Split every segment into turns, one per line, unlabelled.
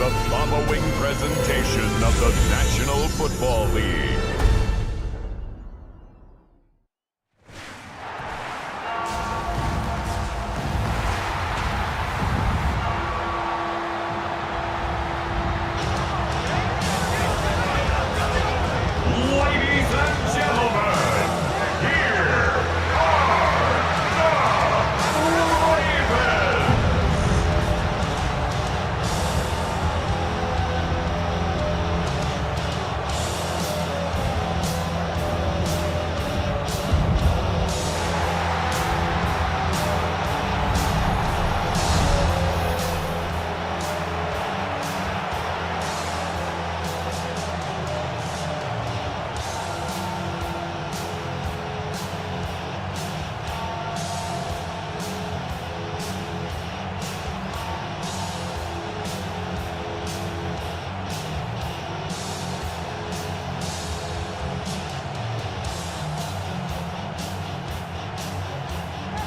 the following presentation of the National Football League. Ladies and gentlemen, here are the Ravens.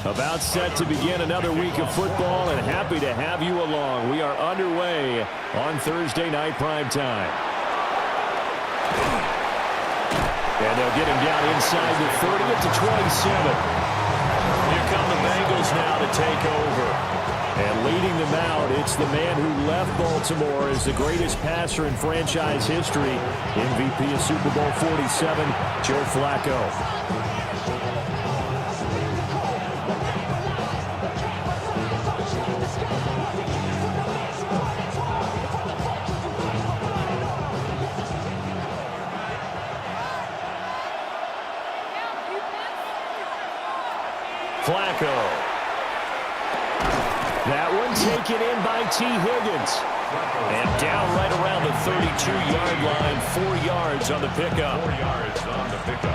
About set to begin another week of football, and happy to have you along. We are underway on Thursday night primetime. And they'll get him down inside the 30 to 27. Here come the Bengals now to take over. And leading them out, it's the man who left Baltimore as the greatest passer in franchise history, MVP of Super Bowl 47, Joe Flacco. Flacco. That one taken in by T. Higgins. And down right around the 32-yard line. 4 yards on the pickup.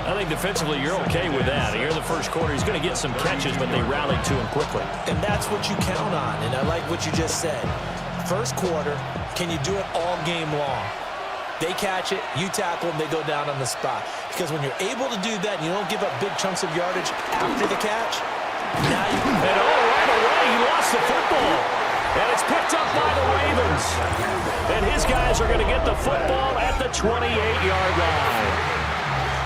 I think defensively you're okay with that. Here in the first quarter, he's going to get some catches, but they rallied to him quickly.
And that's what you count on, and I like what you just said. First quarter, can you do it all game long? They catch it, you tackle them, they go down on the spot. Because when you're able to do that and you don't give up big chunks of yardage after the catch, now you can...
And right away, he lost the football. And it's picked up by the Ravens. And his guys are going to get the football at the 28-yard line.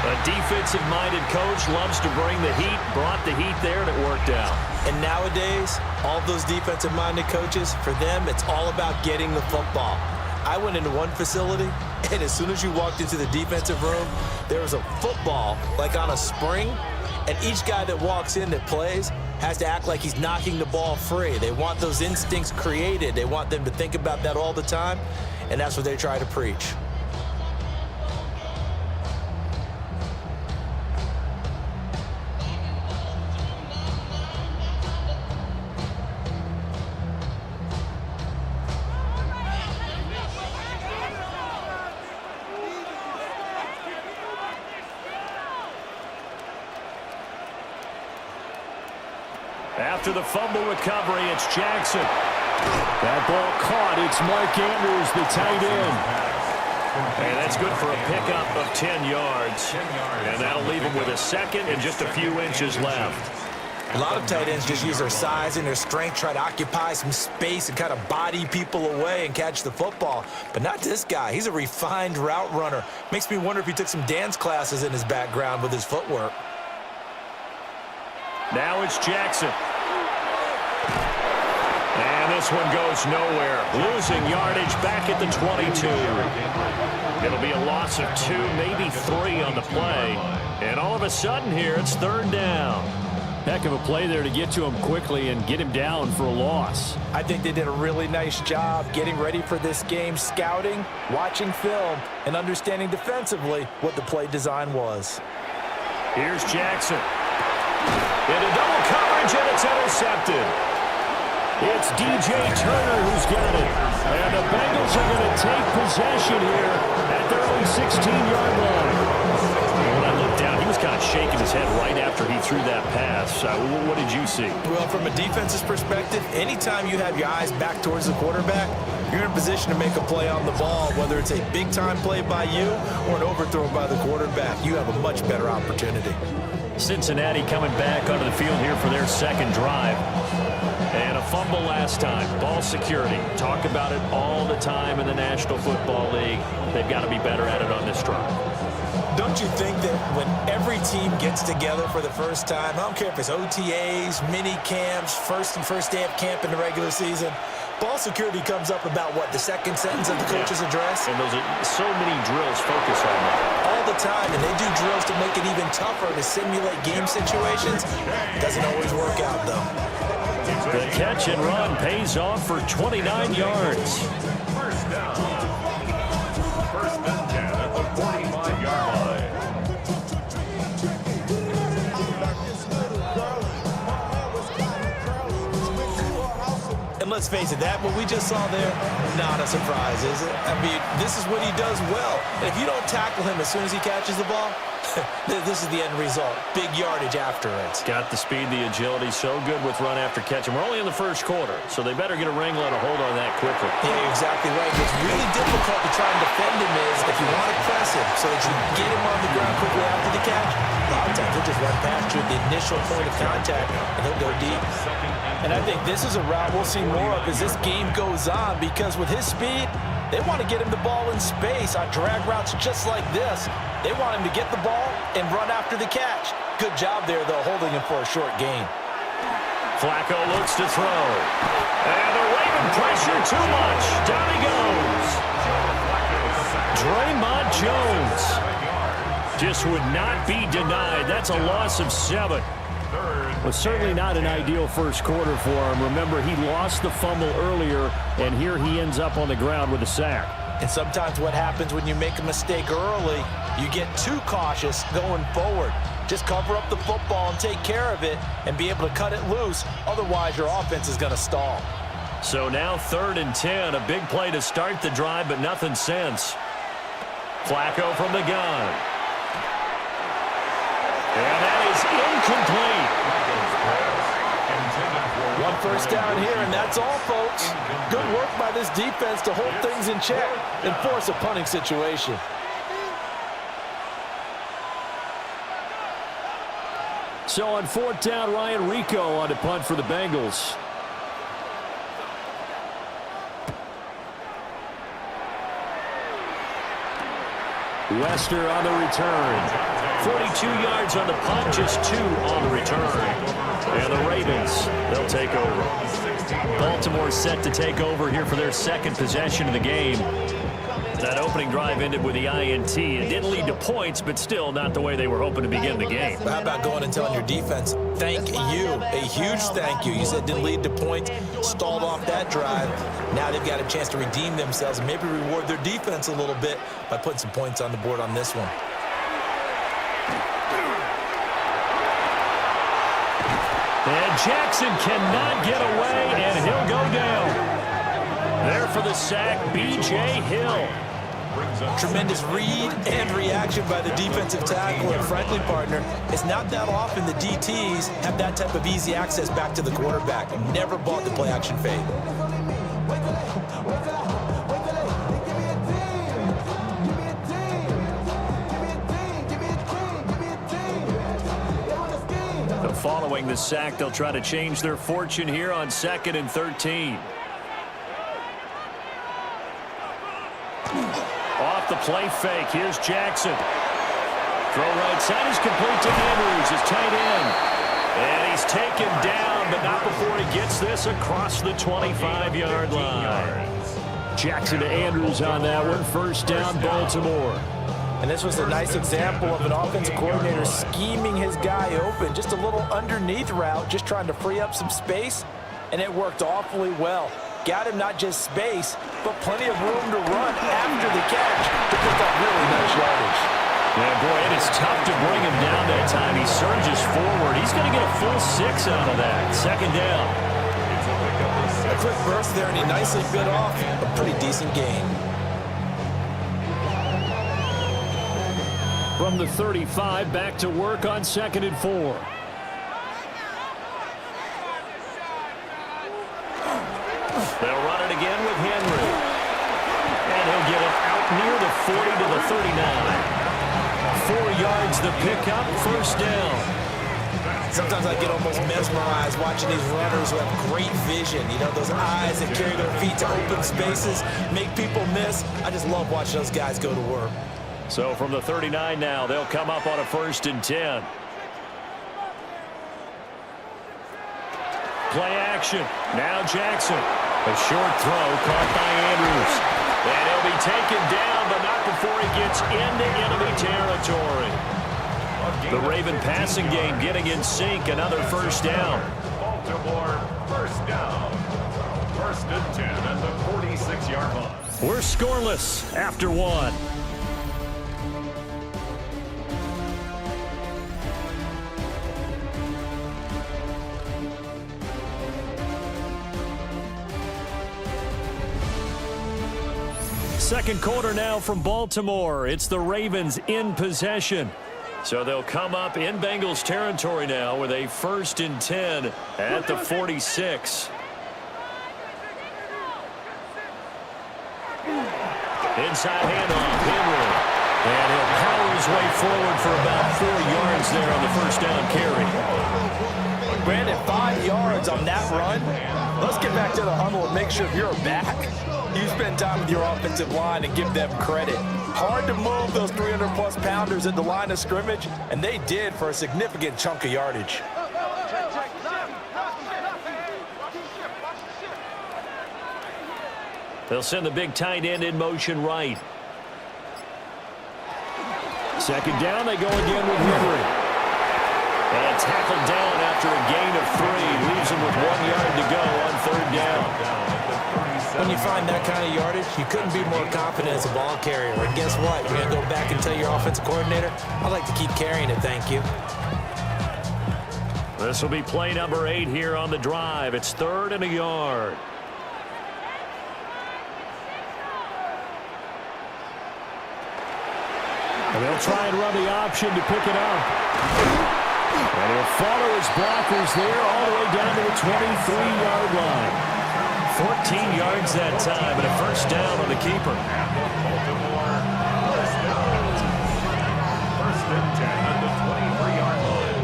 A defensive-minded coach loves to bring the heat, brought the heat there, and it worked out.
And nowadays, all those defensive-minded coaches, for them, it's all about getting the football. I went into one facility, and as soon as you walked into the defensive room, there was a football, like on a spring, and each guy that walks in that plays has to act like he's knocking the ball free. They want those instincts created. They want them to think about that all the time, and that's what they try to preach.
After the fumble recovery, it's Jackson. That ball caught. It's Mark Andrews, the tight end. And that's good for a pickup of 10 yards. And that'll leave him with a second and just a few inches left.
A lot of tight ends just use their size and their strength, try to occupy some space and kind of body people away and catch the football. But not this guy. He's a refined route runner. Makes me wonder if he took some dance classes in his background with his footwork.
Now it's Jackson. And this one goes nowhere. Losing yardage back at the 22. It'll be a loss of 2, maybe 3 on the play. And all of a sudden here, it's third down. Heck of a play there to get to him quickly and get him down for a loss.
I think they did a really nice job getting ready for this game, scouting, watching film, and understanding defensively what the play design was.
Here's Jackson. Into double coverage, and it's intercepted. It's DJ Turner who's got it. And the Bengals are going to take possession here at their own 16-yard line. When I looked down, he was kind of shaking his head right after he threw that pass. What did you see?
Well, from a defense's perspective, anytime you have your eyes back towards the quarterback, you're in a position to make a play on the ball, whether it's a big-time play by you or an overthrow by the quarterback. You have a much better opportunity.
Cincinnati coming back onto the field here for their second drive. And a fumble last time. Ball security. Talk about it all the time in the National Football League. They've got to be better at it on this drive.
Don't you think that when every team gets together for the first time, I don't care if it's OTAs, mini camps, first day of camp in the regular season, ball security comes up about, what, the second sentence of the coach's address?
And those are so many drills focus on that.
All the time, and they do drills to make it even tougher to simulate game situations. Doesn't always work out, though.
The catch and run pays off for 29 yards.
First down. First and 10 at the 45-yard line.
And let's face it, that what we just saw there, not a surprise, is it? I mean, this is what he does well. And if you don't tackle him as soon as he catches the ball, this is the end result. Big yardage afterwards.
Got the speed, the agility, so good with run after catch. And we're only in the first quarter, so they better get a wrangle and a hold on that quickly.
Yeah, you're exactly right. What's really difficult to try and defend him is if you want to press him so that you get him on the ground quickly after the catch, a lot of times he'll just run past you at the initial point of contact, and he'll go deep. And I think this is a route we'll see more of as this game goes on, because with his speed, they want to get him the ball in space on drag routes just like this. They want him to get the ball and run after the catch. Good job there, though, holding him for a short gain.
Flacco looks to throw. And they're waving pressure too much. Down he goes. Draymond Jones just would not be denied. That's a loss of 7. Well, certainly not an ideal first quarter for him. Remember, he lost the fumble earlier, and here he ends up on the ground with a sack.
And sometimes what happens when you make a mistake early, you get too cautious going forward. Just cover up the football and take care of it and be able to cut it loose. Otherwise, your offense is going to stall.
So now 3rd and 10, a big play to start the drive, but nothing since. Flacco from the gun. And that is incomplete.
One first down here, and that's all, folks. Good work by this defense to hold things in check and force a punting situation.
So on 4th down, Ryan Rico on to punt for the Bengals. Wester on the return. 42 yards on the punt, just 2 on the return. And the Ravens, they'll take over. Baltimore set to take over here for their second possession of the game. That opening drive ended with the INT. It didn't lead to points, but still not the way they were hoping to begin the game.
How about going and telling your defense, thank you, a huge thank you. You said it didn't lead to points, stalled off that drive. Now they've got a chance to redeem themselves and maybe reward their defense a little bit by putting some points on the board on this one.
And Jackson cannot get away, and he'll go down. There for the sack, B.J. Hill.
Tremendous read and reaction by the defensive tackle, and frankly, partner, it's not that often the DTs have that type of easy access back to the quarterback. Never bought the play-action fade.
Following the sack, they'll try to change their fortune here on 2nd and 13. Off the play fake. Here's Jackson. Throw right side is complete to Andrews, his tight end. And he's taken down, but not before he gets this across the 25-yard line. Jackson to Andrews on that one. First down, Baltimore.
And this was a nice example of an offensive coordinator scheming his guy open. Just a little underneath route, just trying to free up some space, and it worked awfully well. Got him not just space, but plenty of room to run after the catch to pick up really nice yardage.
Yeah, boy, it is tough to bring him down that time. He surges forward. He's going to get a full 6 out of that. 2nd down.
A quick burst there, and he nicely bit off a pretty decent gain.
From the 35, back to work on 2nd and 4. They'll run it again with Henry. And he'll get it out near the 40 to the 39. 4 yards the pickup, first down.
Sometimes I get almost mesmerized watching these runners who have great vision. You know, those eyes that carry their feet to open spaces, make people miss. I just love watching those guys go to work.
So from the 39 now, they'll come up on a 1st and 10. Play action. Now Jackson. A short throw caught by Andrews. And he'll be taken down, but not before he gets into enemy territory. The Raven passing game getting in sync. Another 1st down.
Baltimore, 1st down. 1st and 10 at the 46-yard line.
We're scoreless after 1. Second quarter now from Baltimore. It's the Ravens in possession. So they'll come up in Bengals territory now with a 1st and 10 at the 46. Inside handoff, Henry. And he'll power his way forward for about 4 yards there on the 1st down carry.
Brandon, 5 yards on that run. Let's get back to the huddle and make sure if you're back, you spend time with your offensive line and give them credit. Hard to move those 300-plus pounders at the line of scrimmage, and they did for a significant chunk of yardage.
They'll send the big tight end in motion right. 2nd down, they go again with Henry. And tackled down after a gain of 3. Leaves him with 1 yard to go on 3rd down.
When you find that kind of yardage, you couldn't be more confident as a ball carrier. And guess what? You're going to go back and tell your offensive coordinator, I'd like to keep carrying it, thank you.
This will be play number 8 here on the drive. It's 3rd and a yard. And they'll try and run the option to pick it up. And he'll follow his blockers there all the way down to the 23-yard line. 14 yards that time, and a 1st down on the keeper.
Baltimore, 1st down. 1st and 10 at the 23-yard line.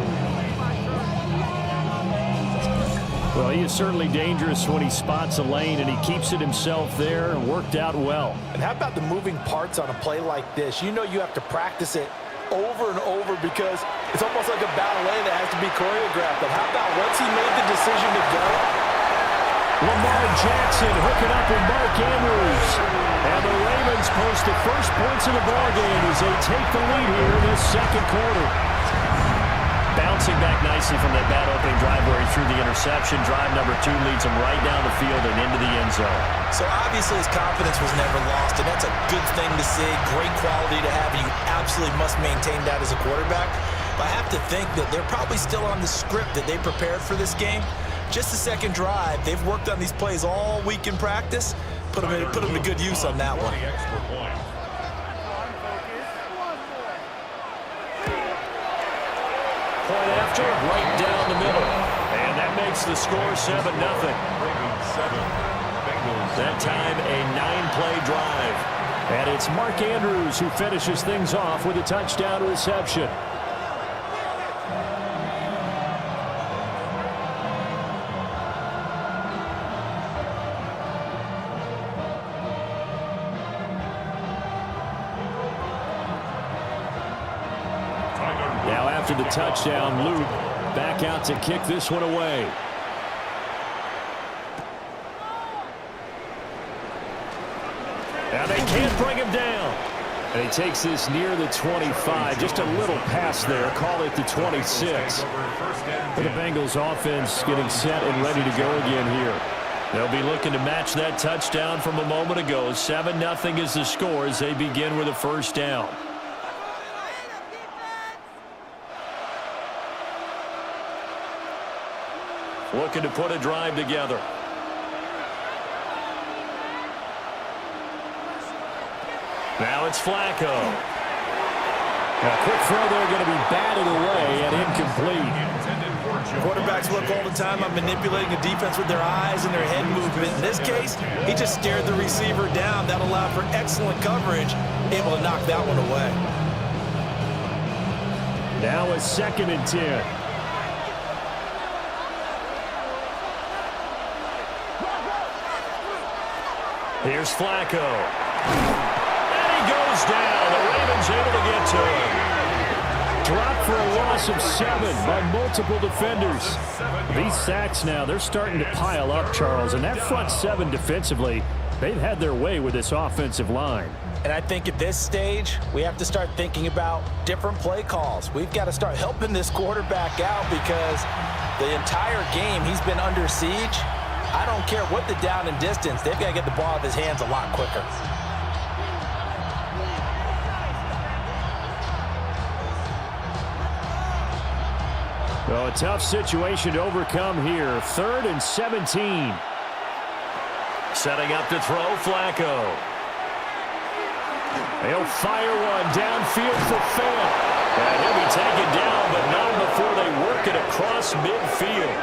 Well, he is certainly dangerous when he spots a lane, and he keeps it himself there and worked out well.
And how about the moving parts on a play like this? You know you have to practice it over and over because it's almost like a ballet that has to be choreographed. But how about once he made the decision to go,
Lamar Jackson hooking up with Mark Andrews. And the Ravens post the first points of the ballgame as they take the lead here in this 2nd quarter. Bouncing back nicely from that bad opening drive where he threw the interception. Drive number 2 leads him right down the field and into the end zone.
So obviously his confidence was never lost, and that's a good thing to see. Great quality to have, and you absolutely must maintain that as a quarterback. But I have to think that they're probably still on the script that they prepared for this game. Just the 2nd drive. They've worked on these plays all week in practice. Put them to good use on that one.
Point after, right down the middle. And that makes the score 7-0. That time, a 9-play drive. And it's Mark Andrews who finishes things off with a touchdown reception. Now after the touchdown, Luke back out to kick this one away. Now they can't bring him down. And he takes this near the 25. Just a little pass there. Call it the 26. For the Bengals offense getting set and ready to go again here. They'll be looking to match that touchdown from a moment ago. 7-0 is the score as they begin with a 1st down. Looking to put a drive together. Now it's Flacco. A quick throw there going to be batted away and incomplete.
Quarterbacks work all the time on manipulating the defense with their eyes and their head movement. In this case, he just stared the receiver down. That allowed for excellent coverage, able to knock that one away.
Now it's 2nd and 10. Here's Flacco. And he goes down. The Ravens able to get to him. Dropped for a loss of 7 by multiple defenders. These sacks now, they're starting to pile up, Charles. And that front 7 defensively, they've had their way with this offensive line.
And I think at this stage, we have to start thinking about different play calls. We've got to start helping this quarterback out because the entire game he's been under siege. I don't care what the down and distance. They've got to get the ball out of his hands a lot quicker.
Well, a tough situation to overcome here. 3rd and 17. Setting up to throw, Flacco. He'll fire one downfield for Fant. And he'll be taken down, but not before they work it across midfield.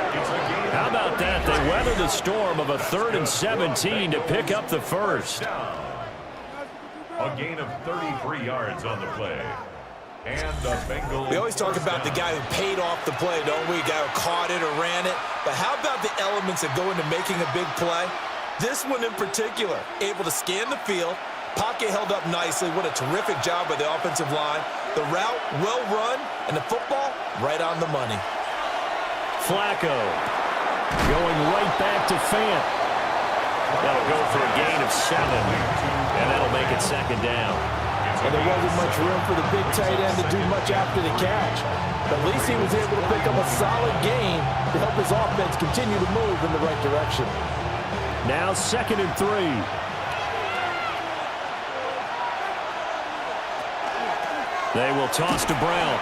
How about that? They weather the storm of a 3rd and 17 to pick up the first.
A gain of 33 yards on the play. And the Bengals.
We always talk about the guy who paid off the play, don't we? The guy who caught it or ran it. But how about the elements that go into making a big play? This one in particular, able to scan the field. Pocket held up nicely. What a terrific job by the offensive line. The route, well run, and the football, right on the money.
Flacco going right back to Fant. That'll go for a gain of 7. And that'll make it 2nd down.
And there wasn't much room for the big tight end to do much after the catch. But at least he was able to pick up a solid gain to help his offense continue to move in the right direction.
Now 2nd and 3. They will toss to Brown.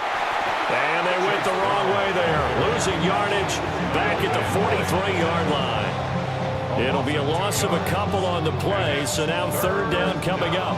And they went the wrong way there. Losing yardage back at the 43-yard line. It'll be a loss of a couple on the play, so now 3rd down coming up.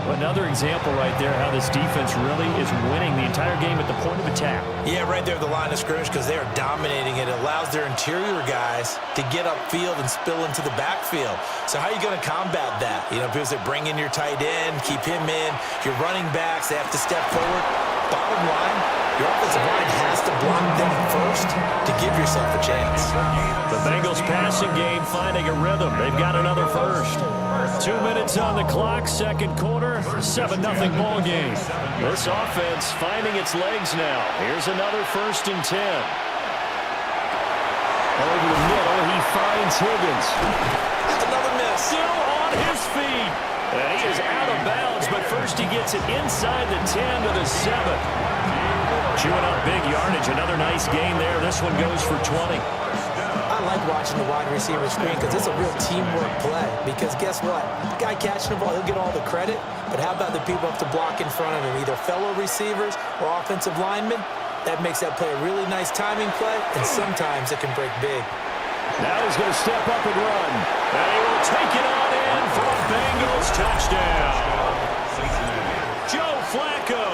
Another example right there how this defense really is winning the entire game at the point of attack.
Yeah, right there at the line of scrimmage because they are dominating it. It allows their interior guys to get upfield and spill into the backfield. So how are you going to combat that? You know, people say bring in your tight end, keep him in. Your running backs, they have to step forward. Bottom line, your offensive line has to block them first to give yourself a chance.
The Bengals passing game finding a rhythm. They've got another first. 2 minutes on the clock, 2nd quarter, 7-0 ball game. This offense finding its legs now. Here's another 1st and 10. Over the middle, he finds Higgins.
That's another miss.
Still on his feet. And he is out of bounds, but first he gets it inside the 10 to the 7. Chewing up big yardage. Another nice gain there. This one goes for 20.
I like watching the wide receiver screen because it's a real teamwork play. Because guess what? The guy catching the ball, he'll get all the credit. But how about the people up to block in front of him, either fellow receivers or offensive linemen? That makes that play a really nice timing play, and sometimes it can break big.
Now he's going to step up and run. And he will take it on in for a Bengals touchdown. Joe Flacco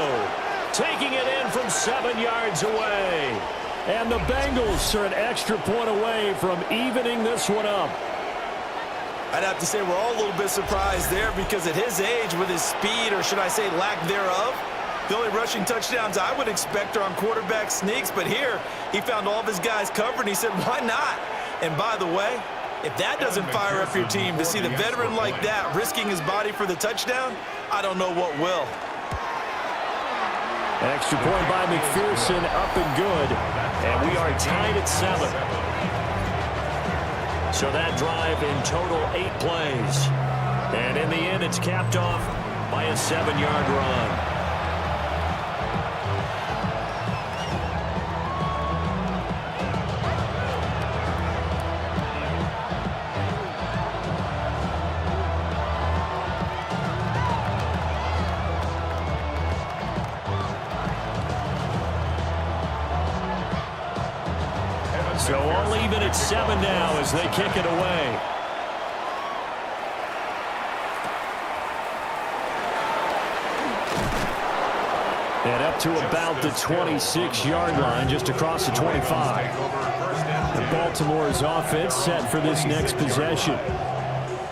taking it in from 7 yards away. And the Bengals are an extra point away from evening this one up.
I'd have to say we're all a little bit surprised there because at his age, with his speed, or should I say lack thereof, the only rushing touchdowns I would expect are on quarterback sneaks. But here, he found all of his guys covered, and he said, why not? And by the way, if that doesn't fire up your team to see the veteran like that risking his body for the touchdown, I don't know what will.
Extra point by McPherson, up and good. And we are tied at 7. So that drive in total 8 plays. And in the end, it's capped off by a 7-yard run. So all even at 7 now as they kick it away. And up to about the 26-yard line, just across the 25. And Baltimore's offense set for this next possession.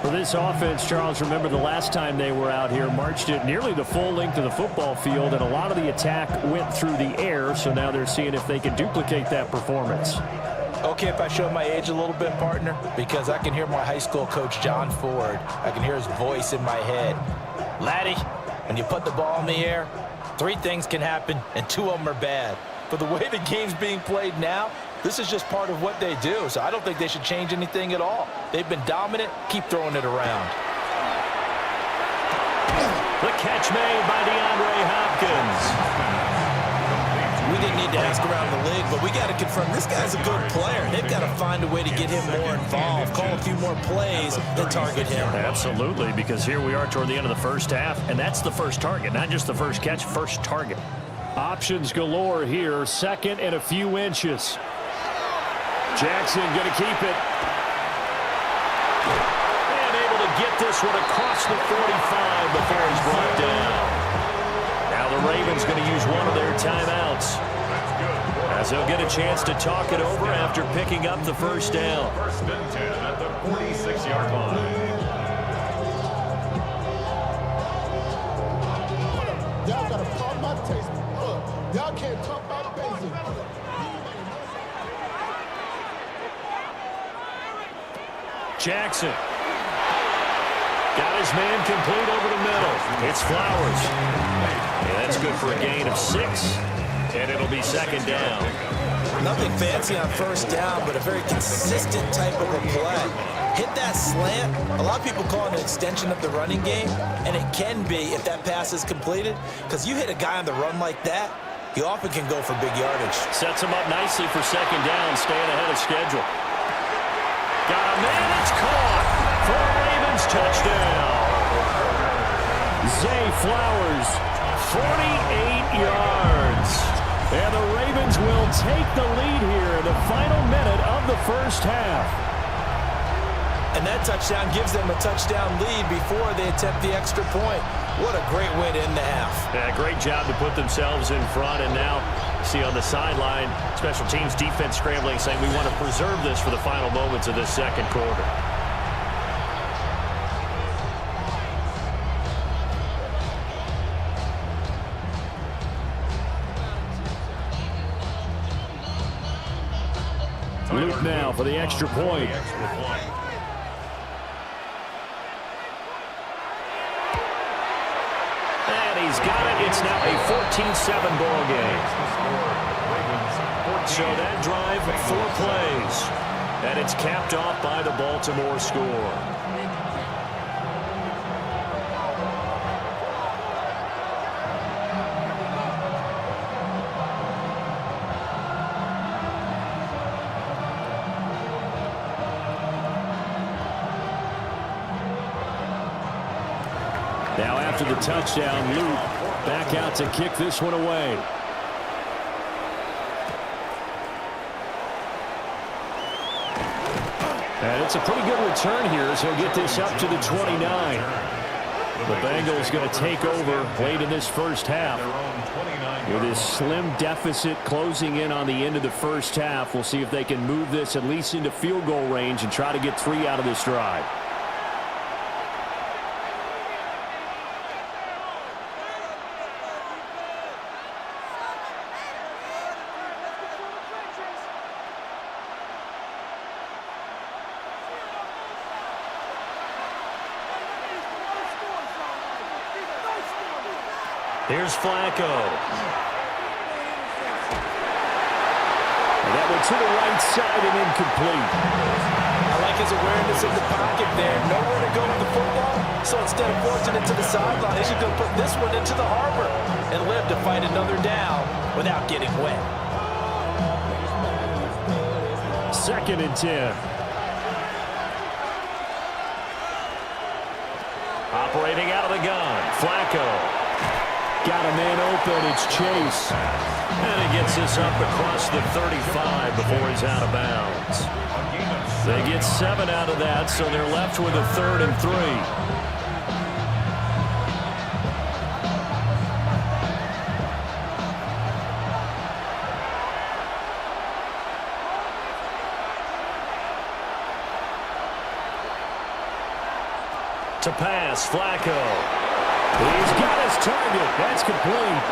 For this offense, Charles, remember the last time they were out here, marched it nearly the full length of the football field, and a lot of the attack went through the air, so now they're seeing if they can duplicate that performance.
Okay, if I show my age a little bit, partner, because I can hear my high school coach, John Ford. I can hear his voice in my head. Laddie, when you put the ball in the air, 3 things can happen, and 2 of them are bad. But the way the game's being played now, this is just part of what they do, so I don't think they should change anything at all. They've been dominant. Keep throwing it around.
The catch made by DeAndre Hopkins.
We didn't need to ask around the league, but we got to confirm this guy's a good player. They've got to find a way to get him more involved, call a few more plays that target him.
Absolutely, because here we are toward the end of the first half, and that's the first target, not just the first catch, first target. Options galore here, 2nd and a few inches. Jackson going to keep it. And able to get this one across the 45 before he's brought down. Now the Ravens going to use one of their timeouts, as they'll get a chance to talk it over after picking up the first down.
1st and 10 at the 46-yard line.
Y'all gotta pump my taste. Y'all can't talk about basic.
Jackson. Got his man complete over the middle. It's Flowers. Yeah, that's good for a gain of 6. And it'll be 2nd down.
Nothing fancy on 1st down, but a very consistent type of a play. Hit that slant. A lot of people call it an extension of the running game, and it can be if that pass is completed, because you hit a guy on the run like that, he often can go for big yardage.
Sets him up nicely for 2nd down, staying ahead of schedule. Got a man, it's caught for a Ravens touchdown. Zay Flowers, 48 yards. And the Ravens will take the lead here in the final minute of the first half.
And that touchdown gives them a touchdown lead before they attempt the extra point. What a great way to end the half.
Yeah, great job to put themselves in front. And now, see on the sideline, special teams defense scrambling, saying we want to preserve this for the final moments of this 2nd quarter. Luke now for the extra point. And he's got it. It's now a 14-7 ball game. So that drive, 4 plays. And it's capped off by the Baltimore score. Now after the touchdown, Luke back out to kick this one away. And it's a pretty good return here, so he'll get this up to the 29. The Bengals going to take over late in this first half. With this slim deficit closing in on the end of the first half, we'll see if they can move this at least into field goal range and try to get 3 out of this drive. Here's Flacco. And that one to the right side and incomplete.
I like his awareness in the pocket there. Nowhere to go with the football, so instead of forcing it to the sideline, he's going to put this one into the harbor and live to fight another down without getting wet.
2nd and 10. Operating out of the gun, Flacco. Got a man open, it's Chase. And he gets this up across the 35 before he's out of bounds. They get 7 out of that, so they're left with a 3rd and 3. To pass, Flacco. He's got his target. That's complete.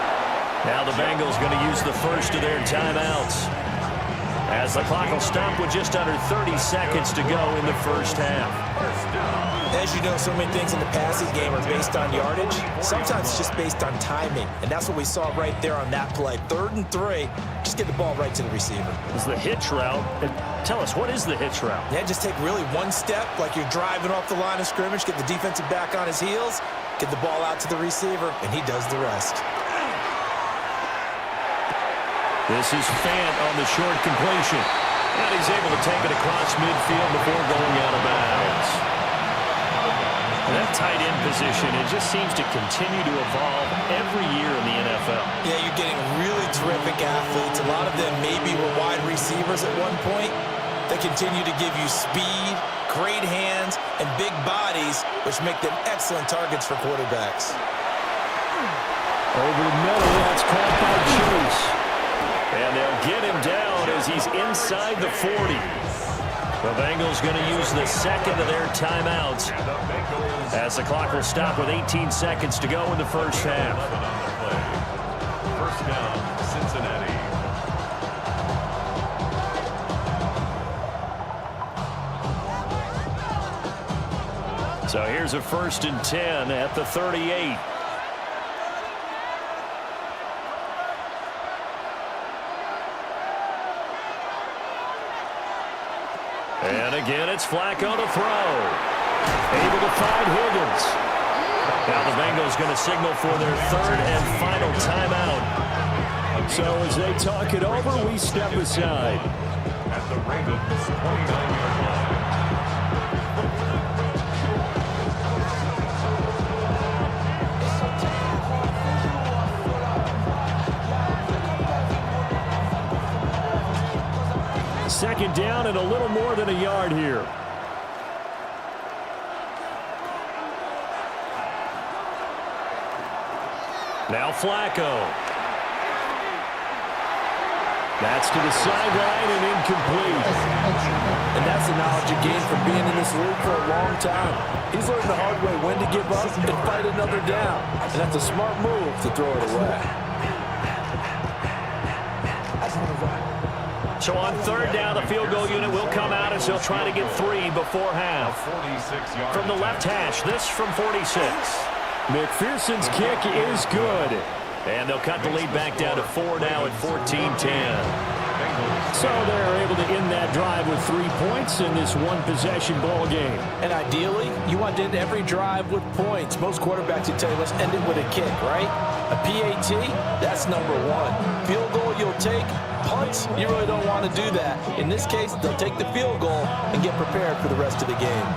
Now the Bengals going to use the first of their timeouts. as the clock will stop with just under 30 seconds to go in the first half.
As you know, so many things in the passing game are based on yardage. Sometimes it's just based on timing, and that's what we saw right there on that play. 3rd and 3, just get the ball right to the receiver.
It's the hitch route. Tell us, what is the hitch route?
Yeah, just take really one step like you're driving off the line of scrimmage, get the defensive back on his heels, get the ball out to the receiver, and he does the rest.
This is Fant on the short completion. And he's able to take it across midfield before going out of bounds. And that tight end position, it just seems to continue to evolve every year in the NFL.
Yeah, you're getting really terrific athletes. A lot of them maybe were wide receivers at one point. They continue to give you speed, great hands, and big bodies, which make them excellent targets for quarterbacks.
Over the middle, that's caught by Chase. And they'll get him down as he's inside the 40. The Bengals going to use the second of their timeouts as the clock will stop with 18 seconds to go in the first half.
First down, Cincinnati.
So here's a 1st and 10 at the 38. And again, it's Flacco to throw. Able to find Higgins. Now the Bengals going to signal for their 3rd and final timeout. So as they talk it over, we step aside.
At the Ravens' 29-yard line.
Second down and a little more than a yard here. Now Flacco. That's to the sideline and incomplete.
And that's the knowledge you gain from being in this league for a long time. He's learned the hard way when to give up and fight another down. And that's a smart move to throw it away.
So on 3rd down, the field goal unit will come out as they'll try to get 3 before half.
46-yard
From the left hash, this from 46. McPherson's kick is good. And they'll cut the lead back down to 4 now at 14-10. So they're able to end that drive with 3 points in this one-possession ball game.
And ideally, you want to end every drive with points. Most quarterbacks will tell you, let's end it with a kick, right? A PAT, that's #1. Field goal you'll take. Punts, you really don't want to do that. In this case, they'll take the field goal and get prepared for the rest of the game.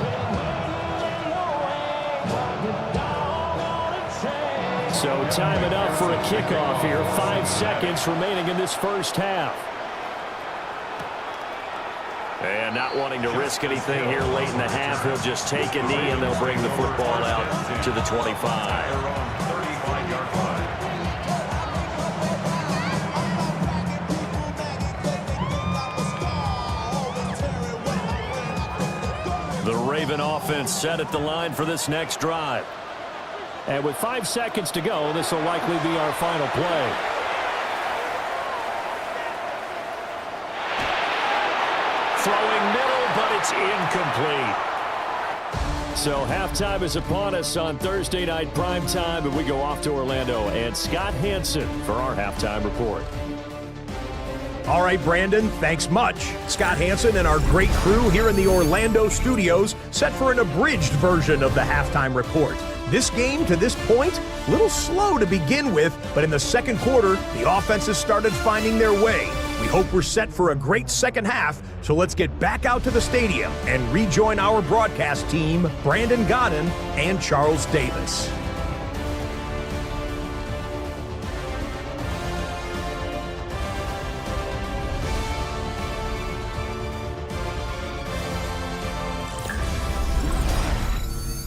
So time enough for a kickoff here. 5 seconds remaining in this first half. And not wanting to risk anything here late in the half, he'll just take a knee and they'll bring the football out to the 25. The Raven offense set at the line for this next drive. And with 5 seconds to go, this will likely be our final play. Throwing middle, but it's incomplete. So halftime is upon us on Thursday night primetime, and we go off to Orlando and Scott Hansen for our halftime report.
All right, Brandon, thanks much. Scott Hansen and our great crew here in the Orlando studios set for an abridged version of the halftime report. This game, to this point, a little slow to begin with, but in the second quarter, the offenses started finding their way. We hope we're set for a great second half, so let's get back out to the stadium and rejoin our broadcast team, Brandon Godden and Charles Davis.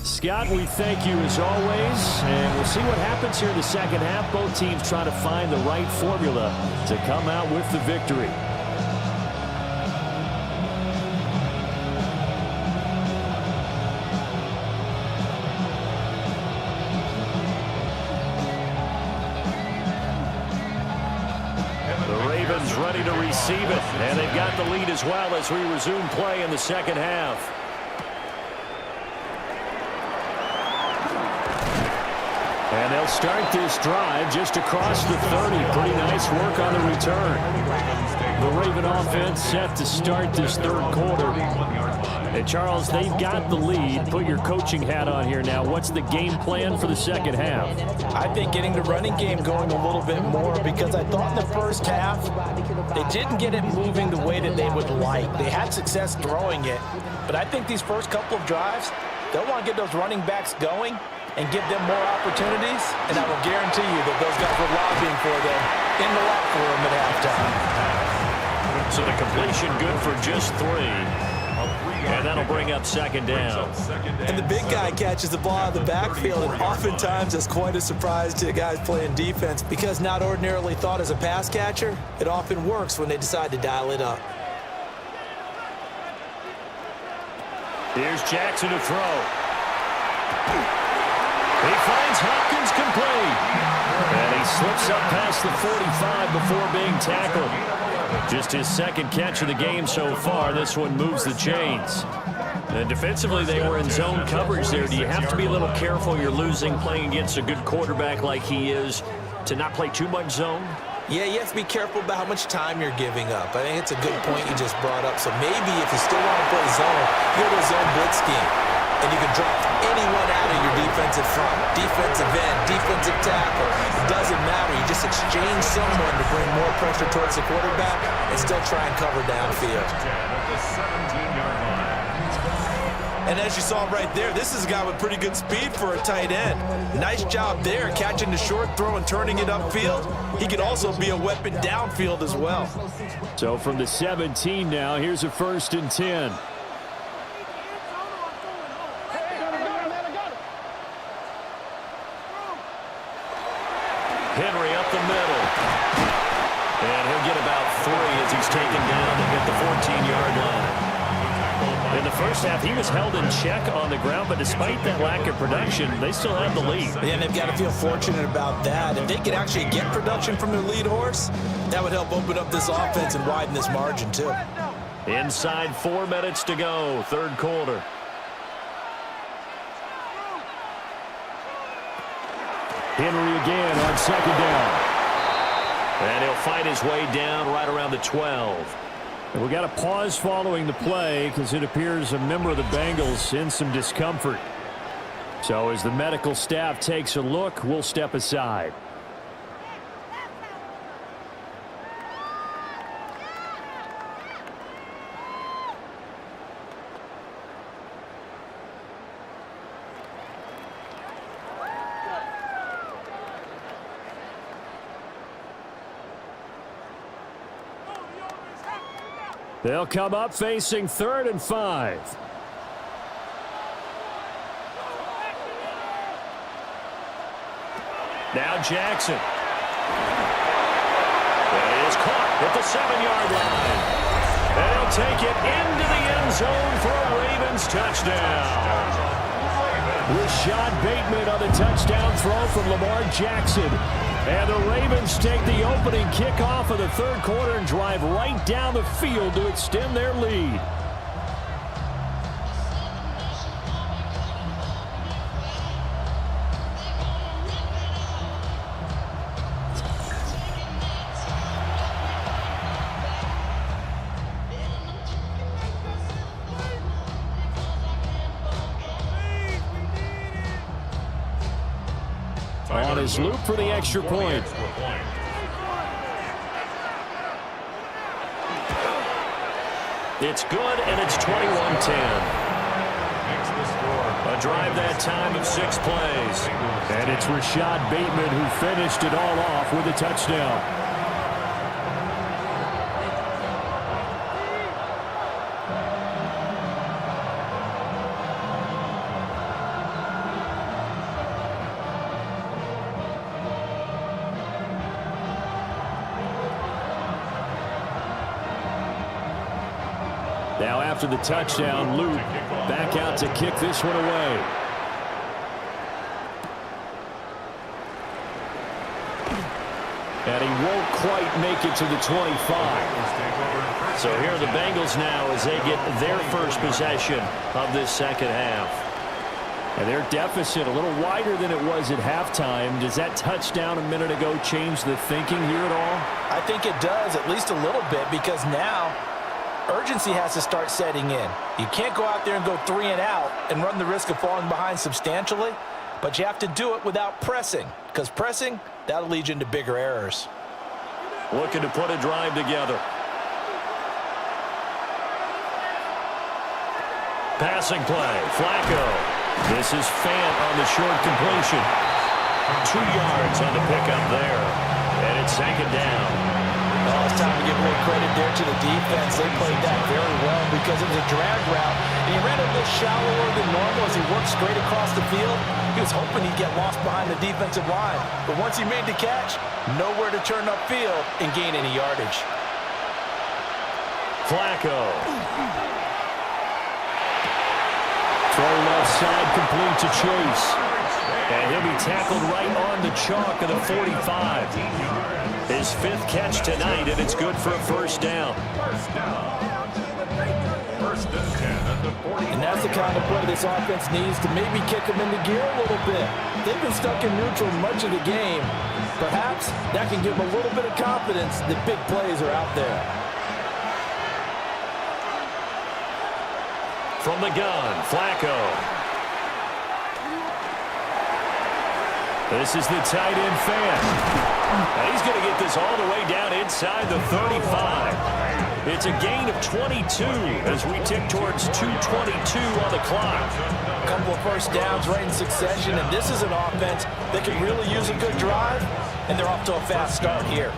Scott, we thank you as always, and we'll see what happens here in the second half. Both teams trying to find the right formula to come out with the victory. The Ravens ready ready to receive it. And they've got the lead as well as we resume play in the second half. And they'll start this drive just across the 30. Pretty nice work on the return. The Raven offense set to start this third quarter. And Charles, they've got the lead. Put your coaching hat on here now. What's the game plan for the second half?
I think getting the running game going a little bit more, because I thought in the first half they didn't get it moving the way that they would like. They had success throwing it, but I think these first couple of drives, they'll want to get those running backs going and give them more opportunities, and I will guarantee you that those guys were lobbying for them in the locker room at halftime.
So the completion good for just 3. And that'll bring up second down.
And the big guy catches the ball out of the backfield, and oftentimes it's quite a surprise to the guys playing defense, because not ordinarily thought as a pass catcher, it often works when they decide to dial it up.
Here's Jackson to throw. He finds Hopkins complete. And he slips up past the 45 before being tackled. Just his second catch of the game so far. This one moves the chains. And defensively, they were in zone coverage there. Do you have to be a little careful? You're losing playing against a good quarterback like he is to not play too much zone?
Yeah, you have to be careful about how much time you're giving up. I think it's a good point you just brought up. So maybe if you still want to play zone, you go to a zone blitz scheme. And you can drop anyone out of your defensive front, defensive end, defensive tackle. It doesn't matter. You just exchange someone to bring more pressure towards the quarterback and still try and cover downfield. And as you saw right there, this is a guy with pretty good speed for a tight end. Nice job there, catching the short throw and turning it upfield. He can also be a weapon downfield as well.
So from the 17 now, here's a 1st and 10. Henry up the middle. And he'll get about 3 as he's taken down to hit the 14-yard line. In the first half, he was held in check on the ground, but despite that lack of production, they still have the lead.
Yeah, and they've got to feel fortunate about that. If they could actually get production from their lead horse, that would help open up this offense and widen this margin, too.
Inside 4 minutes to go, third quarter. Henry again on second down. And he'll fight his way down right around the 12. And we got a pause following the play because it appears a member of the Bengals in some discomfort. So as the medical staff takes a look, we'll step aside. They'll come up facing 3rd and 5. Now Jackson. That is caught at the 7-yard line. And he'll take it into the end zone for a Ravens touchdown. Rashad Bateman on the touchdown throw from Lamar Jackson. And the Ravens take the opening kickoff of the third quarter and drive right down the field to extend their lead. On his loop for the extra point. It's good, and it's 21-10. A drive that time of 6 plays. And it's Rashad Bateman who finished it all off with a touchdown. Now after the touchdown, Luke back out to kick this one away. And he won't quite make it to the 25. So here are the Bengals now as they get their first possession of this second half. And their deficit a little wider than it was at halftime. Does that touchdown a minute ago change the thinking here at all?
I think it does, at least a little bit, because now urgency has to start setting in. You can't go out there and go 3 and out and run the risk of falling behind substantially, but you have to do it without pressing, because pressing, that'll lead you into bigger errors.
Looking to put a drive together. Passing play, Flacco. This is Fant on the short completion. 2 yards on the pickup there. And it's second down.
Oh, it's time to give a little credit there to the defense. They played that very well because it was a drag route. And he ran a little shallower than normal as he worked straight across the field. He was hoping he'd get lost behind the defensive line. But once he made the catch, nowhere to turn upfield and gain any yardage.
Flacco. Throw left side, complete to Chase. And he'll be tackled right on the chalk of the 45. His 5th catch tonight, and it's good for a first down.
First and 10 at the 40.
And that's the kind of play this offense needs to maybe kick them into gear a little bit. They've been stuck in neutral much of the game. Perhaps that can give them a little bit of confidence that big plays are out there.
From the gun, Flacco. This is the tight end Fant. And he's going to get this all the way down inside the 35. It's a gain of 22 as we tick towards 2:22 on the clock.
A couple of first downs right in succession, and this is an offense that can really use a good drive, and they're off to a fast start here.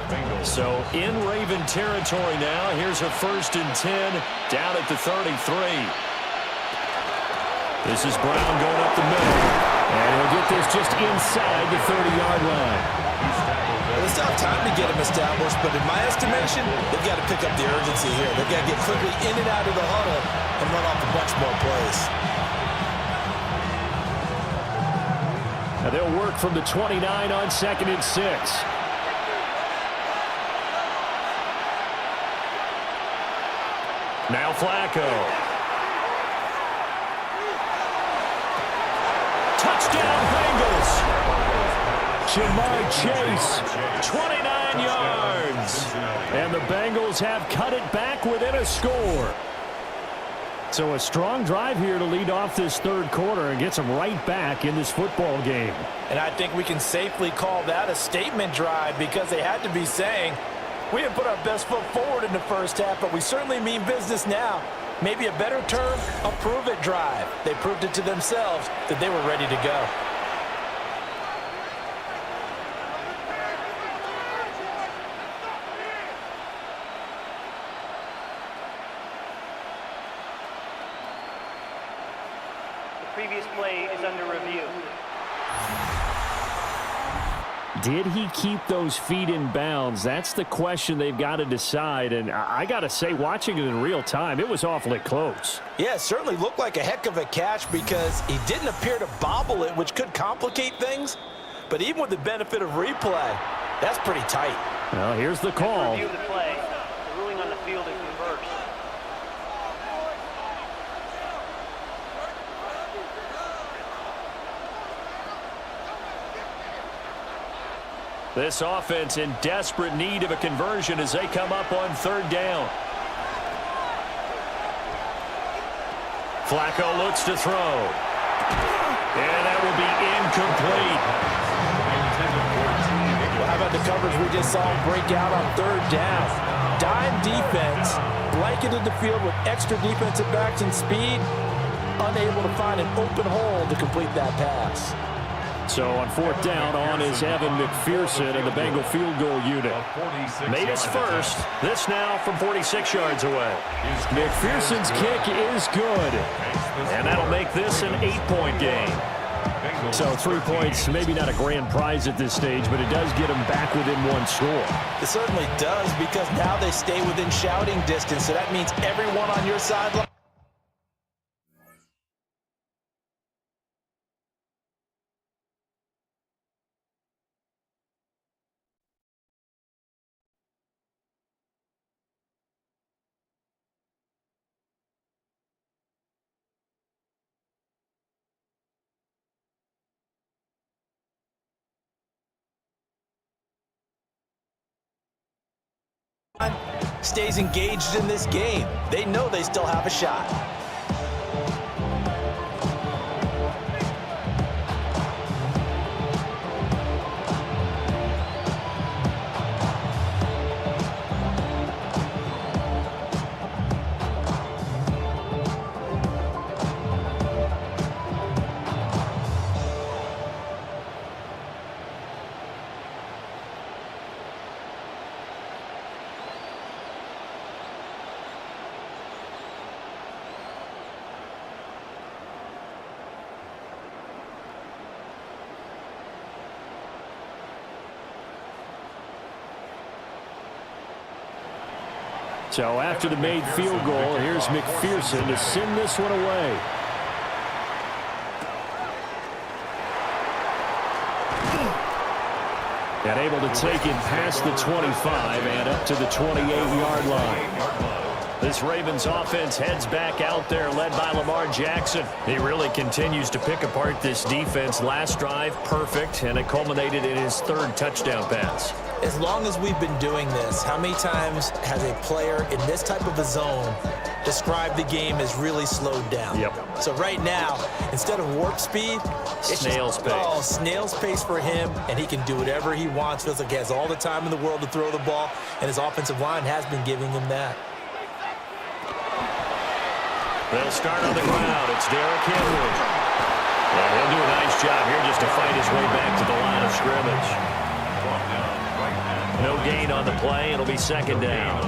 So in Raven territory now, here's a 1st and 10 down at the 33. This is Brown going up the middle, and he'll get this just inside the 30-yard line.
Well, it's not time to get him established, but in my estimation, they've got to pick up the urgency here. They've got to get quickly in and out of the huddle and run off a bunch more plays.
Now they'll work from the 29 on 2nd and 6. Now Flacco. Touchdown Bengals. Jamar Chase, 29 yards. And the Bengals have cut it back within a score. So a strong drive here to lead off this 3rd quarter and gets them right back in this football game.
And I think we can safely call that a statement drive because they had to be saying, we didn't put our best foot forward in the first half, but we certainly mean business now. Maybe a better term, a prove-it drive. They proved it to themselves that they were ready to go.
The previous play is under review.
Did he keep those feet in bounds? That's the question they've got to decide. And I got to say, watching it in real time, it was awfully close.
Yeah, it certainly looked like a heck of a catch because he didn't appear to bobble it, which could complicate things. But even with the benefit of replay, that's pretty tight.
Well, here's the call.
Review the play. The ruling on the field is reversed.
This offense in desperate need of a conversion as they come up on 3rd down. Flacco looks to throw. And that will be incomplete.
Well, how about the coverage we just saw break out on 3rd down? Dime defense, blanketed the field with extra defensive backs and speed, unable to find an open hole to complete that pass.
So on 4th down, on is Evan McPherson and the Bengal field goal unit. Made his first. This now from 46 yards away. McPherson's kick is good. And that'll make this an 8-point game. So 3 points, maybe not a grand prize at this stage, but it does get them back within 1 score.
It certainly does because now they stay within shouting distance, so that means everyone on your sideline stays engaged in this game. They know they still have a shot.
So after the made field goal, here's McPherson to send this one away. And able to take it past the 25 and up to the 28-yard line. This Ravens offense heads back out there, led by Lamar Jackson. He really continues to pick apart this defense. Last drive, perfect, and it culminated in his third touchdown pass.
As long as we've been doing this, how many times has a player in this type of a zone described the game as really slowed down?
Yep.
So right now, instead of warp speed, it's
snail's pace.
Oh, snail's pace for him, and he can do whatever he wants. Feels like he has all the time in the world to throw the ball, and his offensive line has been giving him that.
They'll start on the ground. It's Derrick Henry. And he'll do a nice job here just to fight his way back to the line of scrimmage. No gain on the play. It'll be second down.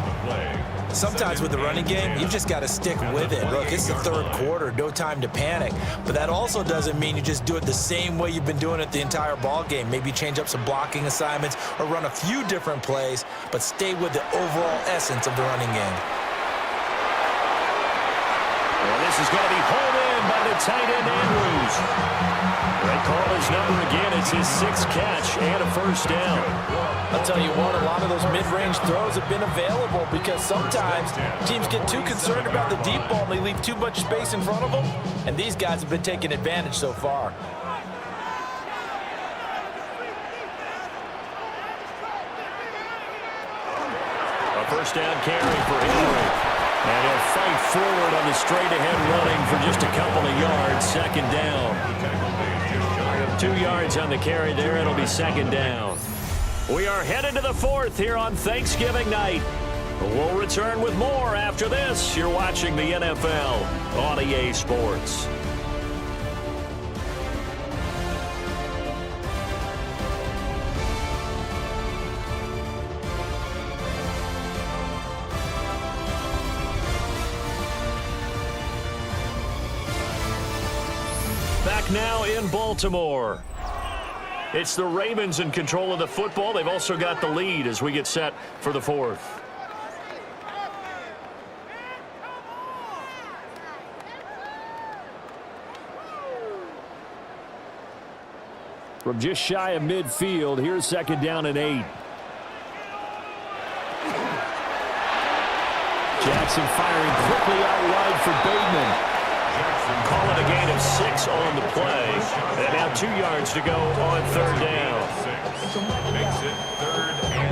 Sometimes with the running game, you've just got to stick with it. Look, it's the third quarter, no time to panic. But that also doesn't mean you just do it the same way you've been doing it the entire ball game. Maybe change up some blocking assignments or run a few different plays, but stay with the overall essence of the running game.
Well, this is going to be pulled in by the tight end, Andrews. They call his number again. It's his sixth catch and a first down.
I'll tell you what, a lot of those mid-range throws have been available because sometimes teams get too concerned about the deep ball and they leave too much space in front of them, and these guys have been taking advantage so far.
A first down carry for Henry. And he'll fight forward on the straight-ahead running for just a couple of yards. Second down. 2 yards on the carry there. It'll be second down. We are headed to the fourth here on Thanksgiving night. We'll return with more after this. You're watching the NFL on EA Sports. Back now in Baltimore. It's the Ravens in control of the football. They've also got the lead as we get set for the fourth. From just shy of midfield, here's second down and 8. Jackson firing quickly out wide for Bateman. Call it a gain of 6 on the play. And now 2 yards to go on third down.
Makes it 3rd and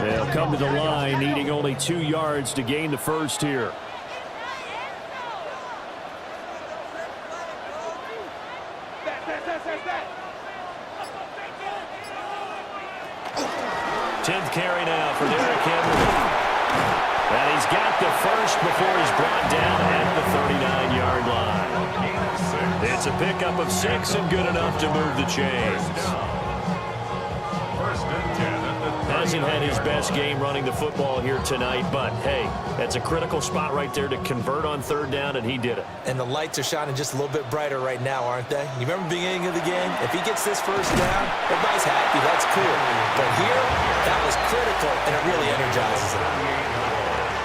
2.
They'll come to the line, needing only 2 yards to gain the first here. Carry now for Derrick Henry. And he's got the first before he's brought down at the 39-yard line. It's a pickup of 6 and good enough to move the chains. Hasn't had his best game running the football here tonight, but hey, that's a critical spot right there to convert on third down, and he did it.
And the lights are shining just a little bit brighter right now, aren't they? You remember the beginning of the game? If he gets this first down, everybody's happy. That's cool. But here, that was critical, and it really energizes him.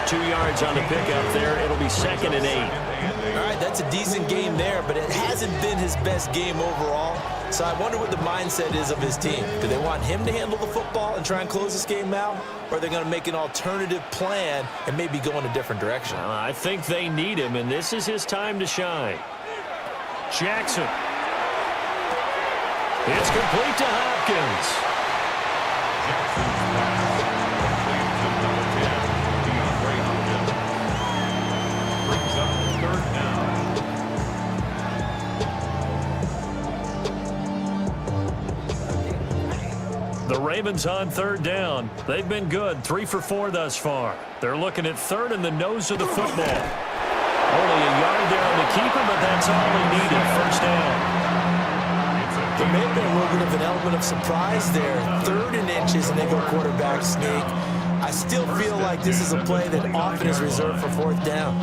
2 yards on the pickup there. It'll be second and 8.
All right, that's a decent game there, but it hasn't been his best game overall. So I wonder what the mindset is of his team. Do they want him to handle the football and try and close this game out? Or are they going to make an alternative plan and maybe go in a different direction?
I think they need him, and this is his time to shine. Jackson. It's complete to Hopkins.
Jackson's pass complete to number 10, DeAndre Hopkins. Brings up third down.
The Ravens on third down. They've been good, 3 for 4 thus far. They're looking at third in the nose of the football. Only a yard there on the keeper, but that's all he needed. First down.
There may have been a little bit of an element of surprise there. 3rd and inches, and they go quarterback sneak. I still feel like this is a play that often is reserved for 4th down.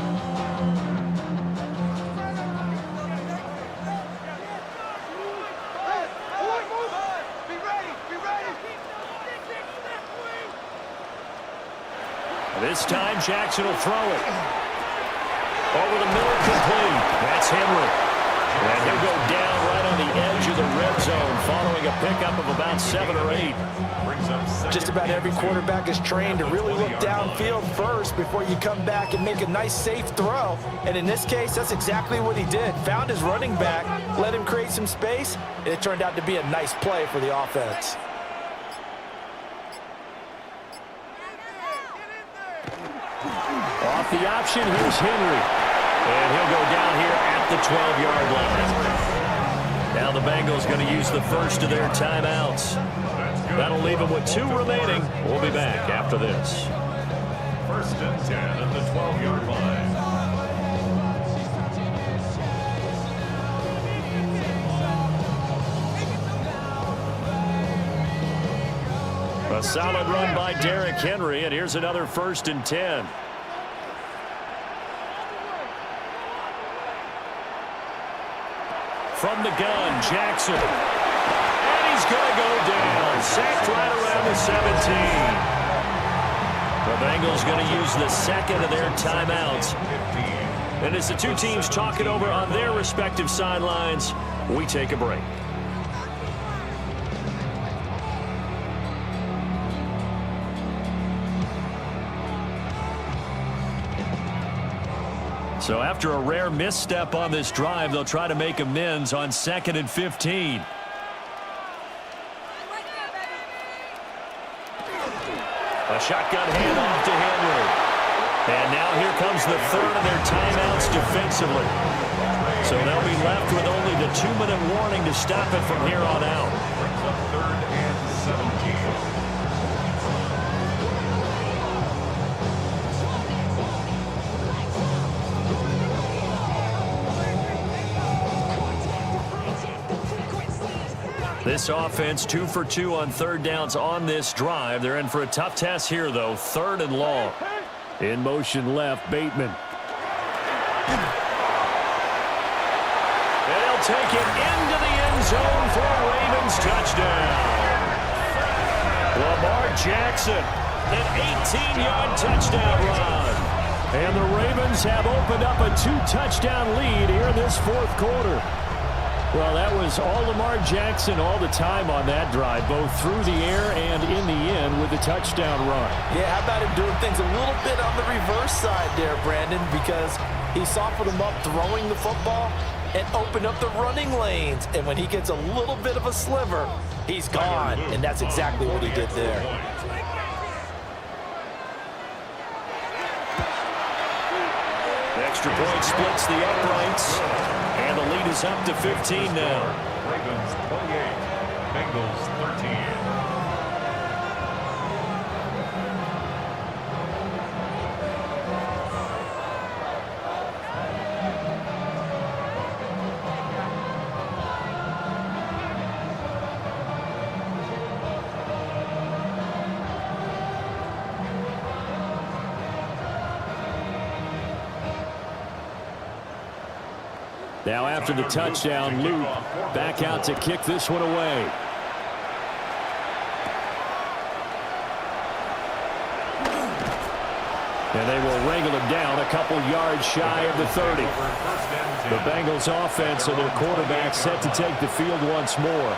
This time, Jackson will throw it. Over the middle, complete. That's Henry. And he'll go down right on the edge of the red zone following a pickup of about 7 or 8.
Just about every quarterback is trained to really look downfield first before you come back and make a nice, safe throw. And in this case, that's exactly what he did. Found his running back, let him create some space, and it turned out to be a nice play for the offense.
Off the option, here's Henry. And he'll go down here at the 12-yard line. Now the Bengals going to use the first of their timeouts. That'll leave them with 2 remaining. We'll be back after this.
1st and 10 at the 12-yard line.
A solid run by Derrick Henry, and here's another 1st and 10. From the gun, Jackson. And he's going to go down. Sacked right around the 17. The Bengals going to use the second of their timeouts. And as the two teams talk it over on their respective sidelines, we take a break. So after a rare misstep on this drive, they'll try to make amends on 2nd and 15. A shotgun handoff to Henry. And now here comes the 3rd of their timeouts defensively. So they'll be left with only the 2-minute warning to stop it from here on out.
3rd and 17.
This offense 2 for 2 on 3rd downs on this drive. They're in for a tough test here, though. 3rd and long. In motion left, Bateman. And he'll take it into the end zone for a Ravens touchdown. Lamar Jackson, an 18-yard touchdown run. And the Ravens have opened up a 2-touchdown lead here in this 4th quarter. Well, that was all Lamar Jackson all the time on that drive, both through the air and in the end with the touchdown run.
Yeah, how about him doing things a little bit on the reverse side there, Brandon, because he softened him up throwing the football and opened up the running lanes. And when he gets a little bit of a sliver, he's gone. And that's exactly what he did there.
The extra point splits the uprights. And the lead is up to 15 now.
Ravens 28, Bengals 13.
Now after the touchdown, Luke back out to kick this one away. And they will wrangle him down a couple yards shy of the 30. The Bengals offense and their quarterback set to take the field once more.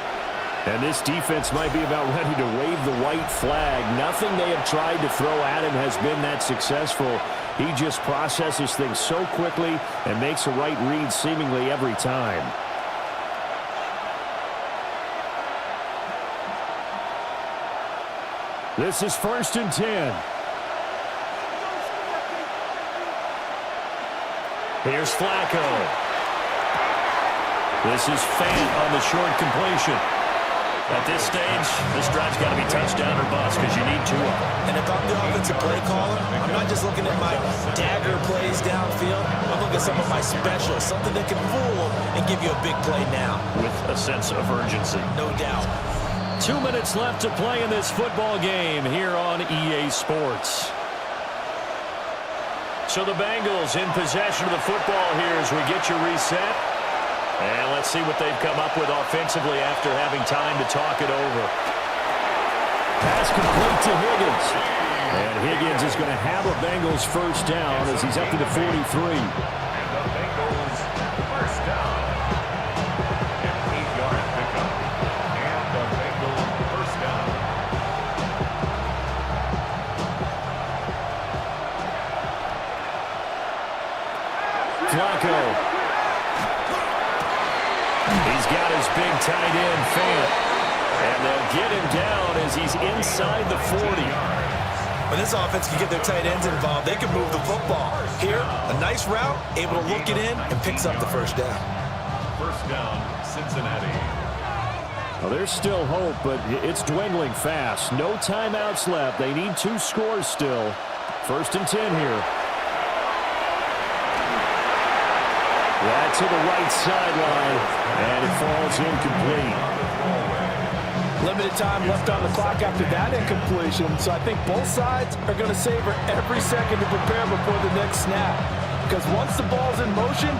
And this defense might be about ready to wave the white flag. Nothing they have tried to throw at him has been that successful. He just processes things so quickly and makes a right read seemingly every time. This is 1st and 10. Here's Flacco. This is Fant on the short completion. At this stage, this drive's got to be touchdown or bust because you need 2 of them.
And if I'm the offensive play caller, I'm not just looking at my dagger plays downfield. I'm looking at some of my specials, something that can fool them and give you a big play now.
With a sense of urgency.
No doubt.
2 minutes left to play in this football game here on EA Sports. So the Bengals in possession of the football here as we get you reset. And let's see what they've come up with offensively after having time to talk it over. Pass complete to Higgins. And Higgins is going to have a Bengals first down as he's up to the 43.
And the Bengals first down. An 8-yard pickup. And the Bengals first down.
Flacco. He's got his big tight end, Fant. And they'll get him down as he's inside the 40.
When this offense can get their tight ends involved, they can move the football. Here, a nice route, able to look it in, and picks up the first down.
First down, Cincinnati.
Well, there's still hope, but it's dwindling fast. No timeouts left. They need 2 scores still. 1st and 10 here. Right to the right sideline, and it falls incomplete.
Limited time left on the clock after that incompletion, so I think both sides are going to savor every second to prepare before the next snap. Because once the ball's in motion,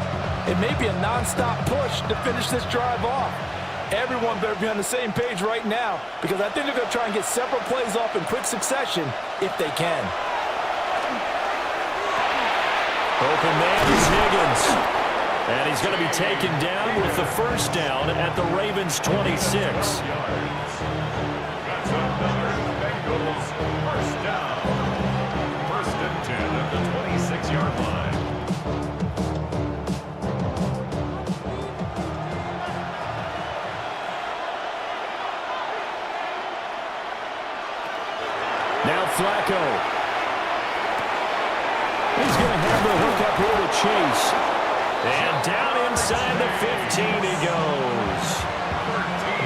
it may be a non-stop push to finish this drive off. Everyone better be on the same page right now, because I think they're going to try and get several plays off in quick succession if they can.
Open man is Higgins. And he's going to be taken down with the first down at the Ravens' 26.
That's another Bengals first down. 1st and 10 at the 26-yard line.
Now Flacco. He's going to have the hook up here to Chase. And down inside the 15 he goes.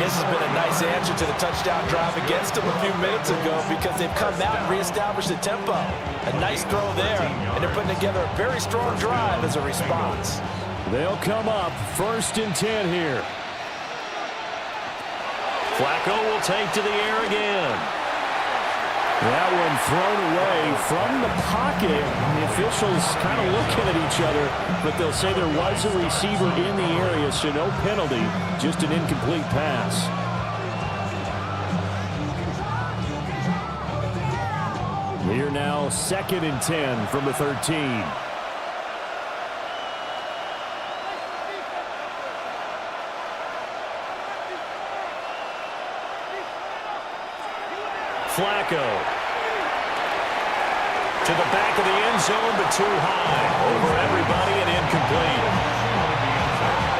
This has been a nice answer to the touchdown drive against them a few minutes ago because they've come out and reestablished the tempo. A nice throw there, and they're putting together a very strong drive as a response.
They'll come up 1st and 10 here. Flacco will take to the air again. That one thrown away from the pocket. The officials kind of looking at each other, but they'll say there was a receiver in the area, so no penalty, just an incomplete pass. Here now, 2nd and 10 from the 13. Flacco to the back of the end zone, but too high. Over everybody and incomplete.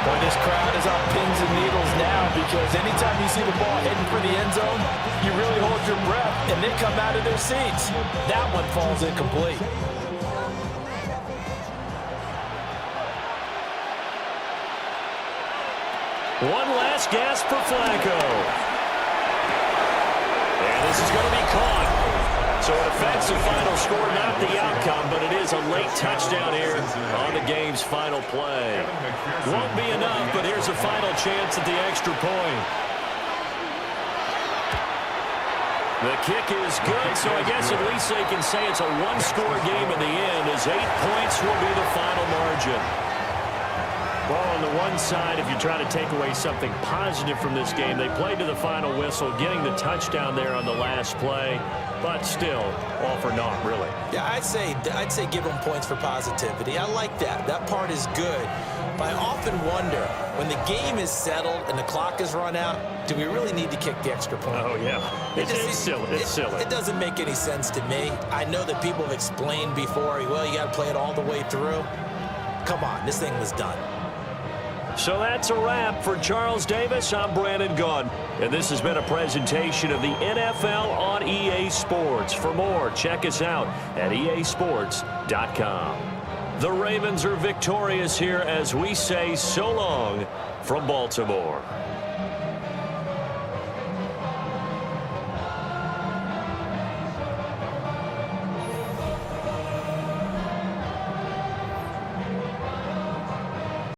Boy, this crowd is on pins and needles now because anytime you see the ball heading for the end zone, you really hold your breath, and they come out of their seats. That one falls incomplete.
One last gasp for Flacco. And this is going to be caught. So it affects the final score, not the outcome, but it is a late touchdown here on the game's final play. Won't be enough, but here's a final chance at the extra point. The kick is good, so I guess at least they can say it's a one-score game in the end, as 8 points will be the final margin. Well, on the one side, if you try to take away something positive from this game, they played to the final whistle, getting the touchdown there on the last play, but still, all for naught, really.
Yeah, I'd say give them points for positivity. I like that. That part is good. But I often wonder, when the game is settled and the clock is run out, do we really need to kick the extra point?
Oh, yeah. It's silly. It's silly.
It doesn't make any sense to me. I know that people have explained before, well, you got to play it all the way through. Come on, this thing was done.
So that's a wrap. For Charles Davis, I'm Brandon Gaudin. And this has been a presentation of the NFL on EA Sports. For more, check us out at easports.com. The Ravens are victorious here as we say so long from Baltimore.